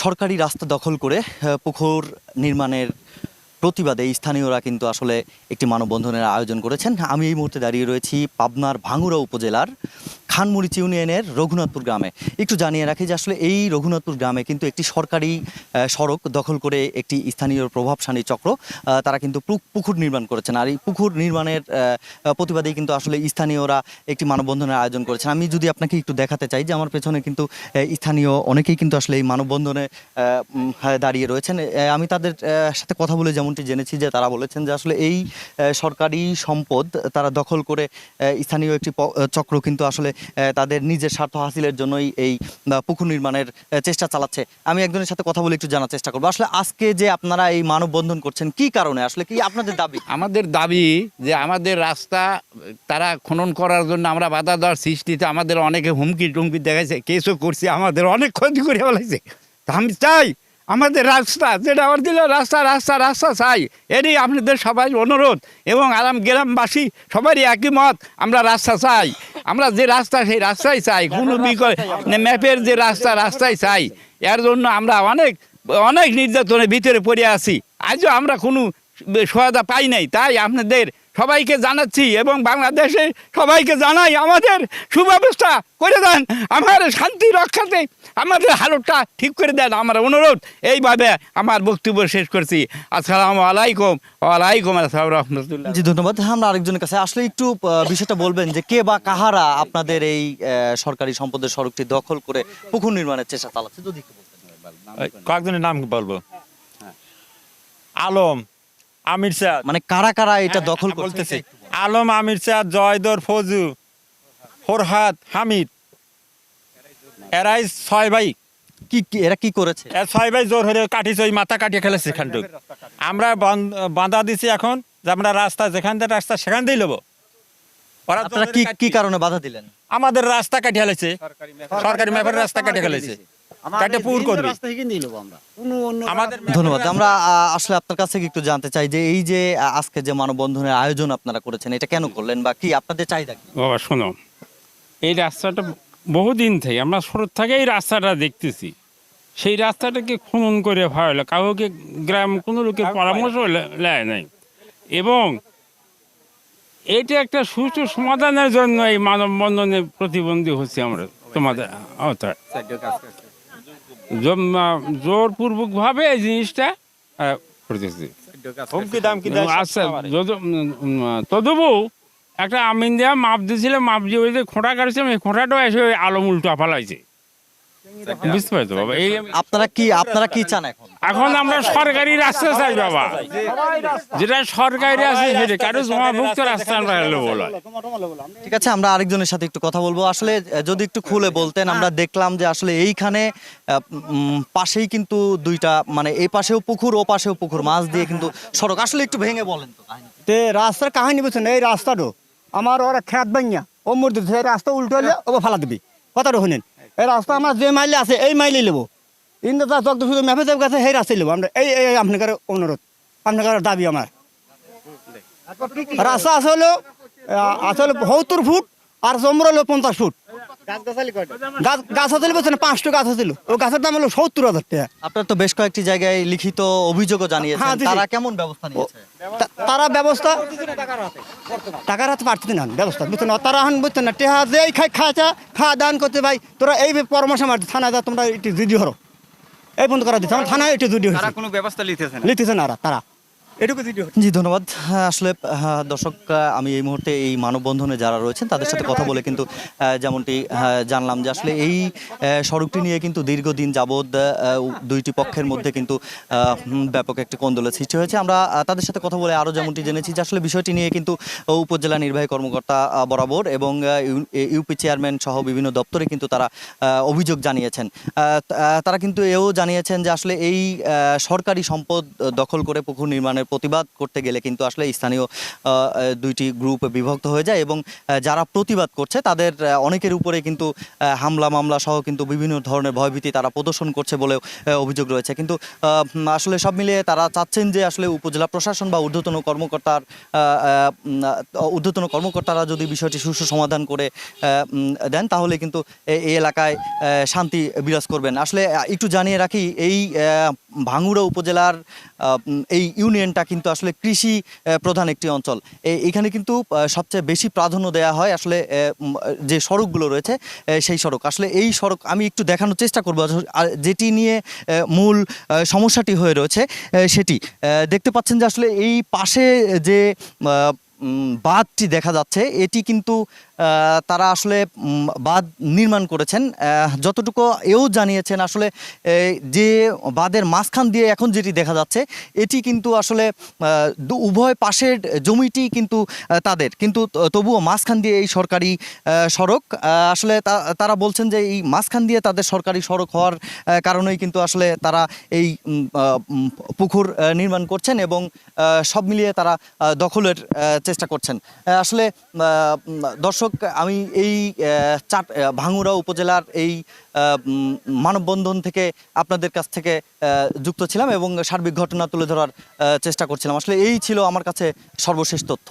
সরকারি রাস্তা দখল করে পুকুর নির্মাণের প্রতিবাদে স্থানীয়রা কিন্তু আসলে একটি মানববন্ধনের আয়োজন করেছেন। আমি এই মুহূর্তে দাঁড়িয়ে রয়েছি পাবনার ভাঙ্গুড়া উপজেলার খানমরিচ ইউনিয়নের রঘুনাথপুর গ্রামে। একটু জানিয়ে রাখি যে আসলে এই রঘুনাথপুর গ্রামে কিন্তু একটি সরকারি সড়ক দখল করে একটি স্থানীয় প্রভাবশালী চক্র তারা কিন্তু পুকুর নির্মাণ করেছেন। আর এই পুকুর নির্মাণের প্রতিবাদেই কিন্তু আসলে স্থানীয়রা একটি মানববন্ধনের আয়োজন করেছেন। আমি যদি আপনাকে একটু দেখাতে চাই যে আমার পেছনে কিন্তু স্থানীয় অনেকেই কিন্তু আসলে এই মানববন্ধনে দাঁড়িয়ে রয়েছেন। আমি তাদের সাথে কথা বলে যেমনটি জেনেছি যে তারা বলেছেন যে আসলে এই সরকারি সম্পদ তারা দখল করে স্থানীয় একটি চক্র কিন্তু আসলে তাদের নিজের স্বার্থ হাসিলের জন্যই এই পুকুর নির্মাণের চেষ্টা চালাচ্ছে। আমি একজনের সাথে কথা বলে একটু জানার চেষ্টা করবো আসলে আজকে যে আপনারা এই মানববন্ধন করছেন কি কারণে, আসলে কি আপনাদের দাবি? আমাদের দাবি যে আমাদের রাস্তা তারা খনন করার জন্য আমরা বাধা দেওয়ার সৃষ্টিতে আমাদের অনেকে হুমকি টুমকি দেখাইছে, কেসও করছে, আমাদের অনেক ক্ষতি করে ফেলাইছে। আমি চাই আমাদের রাস্তা যেটা আমার দিল রাস্তা রাস্তা রাস্তা চাই। এরই আপনাদের সবাই অনুরোধ এবং আরাম গ্রামবাসী সবারই একই মত, আমরা রাস্তা চাই। আমরা যে রাস্তা সেই রাস্তাই চাই, কোনো ম্যাপের যে রাস্তা রাস্তাই চাই। এর জন্য আমরা অনেক অনেক নির্যাতনের ভিতরে পড়ে আছি, আজও আমরা কোনো সহায়তা পাই নাই। তাই আপনাদের সবাইকে জানাচ্ছি এবং বাংলাদেশে সবাইকে জানাই আমাদের সুব্যবস্থা করে দেন, আমার শান্তি রক্ষাতে আমাদের হালতটা ঠিক করে দেন, আমার অনুরোধ। এইভাবে আমার বক্তব্য শেষ করছি। আসসালামু আলাইকুম। ওয়ালাইকুম আসসালাম রহমতুল্লাহ। জি ধন্যবাদ। আমরা আরেকজনের কাছে আসলে একটু বিষয়টা বলবেন যে কে বা কাহারা আপনাদের এই সরকারি সম্পদের সড়কটি দখল করে পুকুর নির্মাণের চেষ্টা চালাচ্ছে, যদি একটু বলতেন। কয়েকজনের নাম বলবো। আলম, আমির সাদ, মানে কারা কারা এটা দখল করতেছে? আলম, আমির সাদ, জয়দর, ফজু, ফরহাদ, হামিদ, এরাই ছয় ভাই। এরা কি করেছে? ছয় ভাই জোর হয়ে কাটিছে, ওই মাথা কাটিয়ে খেলেছে এখানটুক। আমরা বাঁধা দিছি এখন যে আমরা রাস্তা যেখান থেকে রাস্তা সেখান দিয়েই নেবো। ওরা আপনারা কি কারণে বাধা দিলেন? আমাদের রাস্তা কাটিয়ে ফেলেছে, সরকারি ম্যাপের রাস্তা কাটিয়ে ফেলেছে, কাটে পুর করবে। ধন্যবাদ। আমরা আসলে আপনার কাছ থেকে একটু জানতে চাই যে এই যে আজকে যে মানববন্ধনের আয়োজন আপনারা করেছেন এটা কেন করলেন বা কি আপনাদের চাহিদা কি? বাবা শোনো, এই রাস্তাটা বহুদিন থেকে আমরা ছোট থেকে এই রাস্তাটা দেখতেছি। সেই রাস্তাটাকে খনন করে ভালো কাউকে গ্রাম কোনো লোকের পরামর্শ নেয় নাই এবং এটা একটা সুষ্ঠু সমাধানের জন্য এই মানববন্ধনে প্রতিবন্ধী হচ্ছে আমরা তোমাদের আওতায়। জোরপূর্বকভাবে এই জিনিসটা করতেছি। আচ্ছা, তদুপু একটা আমিন দেওয়া মাপ দিয়েছিল, মাপ দিয়ে ওই যে খোঁটা কাটছিলাম, এই খোঁটাটাও এসে ওই আলম উল্টো ফালাইছে। বুঝতে পারছো বাবা? এই আপনারা কি চান এখন? এখন আমরা সরকারি রাস্তা চাই বাবা, যেটা সরকারি আছে সেটা কারো জমাভুক্ত রাস্তা আমরা বলা। ঠিক আছে, আমরা আরেকজনের সাথে একটু কথা বলবো। আসলে যদি একটু খুলে বলতেন, আমরা দেখলাম যে আসলে এইখানে পাশেই কিন্তু দুইটা, মানে এই পাশেও পুকুর ও পাশেও পুকুর, মাছ দিয়ে কিন্তু সড়ক। আসলে একটু ভেঙে বলেন তো কাহিনী। রাস্তার কাহিনী বুঝছেন, এই রাস্তাটা আমার ওরা খেত ভাঙিয়া ও মর দিচ্ছে, এই রাস্তা উল্টো হলে ও ফালা দিবি, কথাটা শুনেন। এই রাস্তা আমার যে মাইলে আছে এই মাইলে নেবো, কিন্তু তার যত শুধু ম্যাপে যাবে কাছে সেই রাস্তায় নেবো আমরা। এই আপনার অনুরোধ, আপনার দাবি আমার। রাস্তা আসলে 70 ফুট আর জমর হলো 50 ফুট। গাছ আসলে বলছেন 5টা গাছ আছিল, ও গাছের দাম হলো 70,000 টাকা। আপনার তো বেশ কয়েকটি জায়গায় লিখিত অভিযোগও জানিয়েছেন, তারা কেমন ব্যবস্থা নিয়েছে? তারা ব্যবস্থা টাকার হাতে পারতে না, ব্যবস্থা বুঝছেন না, তারা এখন বুঝছেন না, টেহা যেই খাওয়া দান করতে ভাই, তোরা এই পরামর্শ মারছে থানায় যা, তোমরা একটু যদি হরো এই বন্ধ করা দিচ্ছে, আমার থানায় একটু যদি কোনো ব্যবস্থা লিখতেছে না তারা। জি ধন্যবাদ। আসলে দর্শক, আমি এই মুহূর্তে এই মানববন্ধনে যারা রয়েছেন তাদের সাথে কথা বলে কিন্তু যেমনটি জানলাম যে আসলে এই সড়কটি নিয়ে কিন্তু দীর্ঘদিন যাবৎ দুইটি পক্ষের মধ্যে কিন্তু ব্যাপক একটি কোন্দলের সৃষ্টি হয়েছে। আমরা তাদের সাথে কথা বলে আরও যেমনটি জেনেছি যে আসলে বিষয়টি নিয়ে কিন্তু উপজেলা নির্বাহী কর্মকর্তা বরাবর এবং ইউপি চেয়ারম্যান সহ বিভিন্ন দপ্তরে কিন্তু তারা অভিযোগ জানিয়েছেন। তারা কিন্তু এও জানিয়েছেন যে আসলে এই সরকারি সম্পদ দখল করে পুকুর নির্মাণের ধরনের প্রতিবাদ করতে গেলে কিন্তু আসলে স্থানীয় দুইটি গ্রুপে বিভক্ত হয়ে যায় এবং যারা প্রতিবাদ করছে তাদের অনেকের উপরে কিন্তু হামলা মামলা সহ কিন্তু বিভিন্ন ধরনের ভয়ভীতি তারা প্রদর্শন করছে বলেও অভিযোগ রয়েছে। কিন্তু আসলে সব মিলিয়ে তারা চাচ্ছেন যে আসলে উপজেলা প্রশাসন বা ঊর্ধ্বতন কর্মকর্তারা যদি বিষয়টি সুষ্ঠু সমাধান করে দেন তাহলে কিন্তু এই এলাকায় শান্তি বিরাজ করবেন। আসলে একটু জানিয়ে রাখি, এই ভাঙ্গুড়া উপজেলার এই ইউনিয়নটা কিন্তু আসলে কৃষি প্রধান একটি অঞ্চল। এখানে কিন্তু সবচেয়ে বেশি প্রাধান্য দেওয়া হয় আসলে যে সড়কগুলো রয়েছে সেই সড়ক। আসলে এই সড়ক আমি একটু দেখানোর চেষ্টা করব, যেটি নিয়ে মূল সমস্যাটি হয়ে রয়েছে সেটি দেখতে পাচ্ছেন যে আসলে এই পাশে যে বাঁধটি দেখা যাচ্ছে এটি কিন্তু তারা আসলে বাঁধ নির্মাণ করেছেন। যতটুকু এও জানিয়েছেন আসলে যে বাঁধের মাঝখান দিয়ে এখন যেটি দেখা যাচ্ছে এটি কিন্তু আসলে উভয় পাশের জমিটি কিন্তু তাদের, কিন্তু তবুও মাঝখান দিয়ে এই সরকারি সড়ক। আসলে তারা বলছেন যে এই মাঝখান দিয়ে তাদের সরকারি সড়ক হওয়ার কারণেই কিন্তু আসলে তারা এই পুকুর নির্মাণ করছেন এবং সব মিলিয়ে তারা দখলের চেষ্টা করছেন। আসলে দর্শক, আমি এই ভাঙ্গুড়া উপজেলার এই মানববন্ধন থেকে আপনাদের কাছ থেকে যুক্ত ছিলাম এবং সার্বিক ঘটনা তুলে ধরার চেষ্টা করছিলাম। আসলে এই ছিল আমার কাছে সর্বশেষ তথ্য।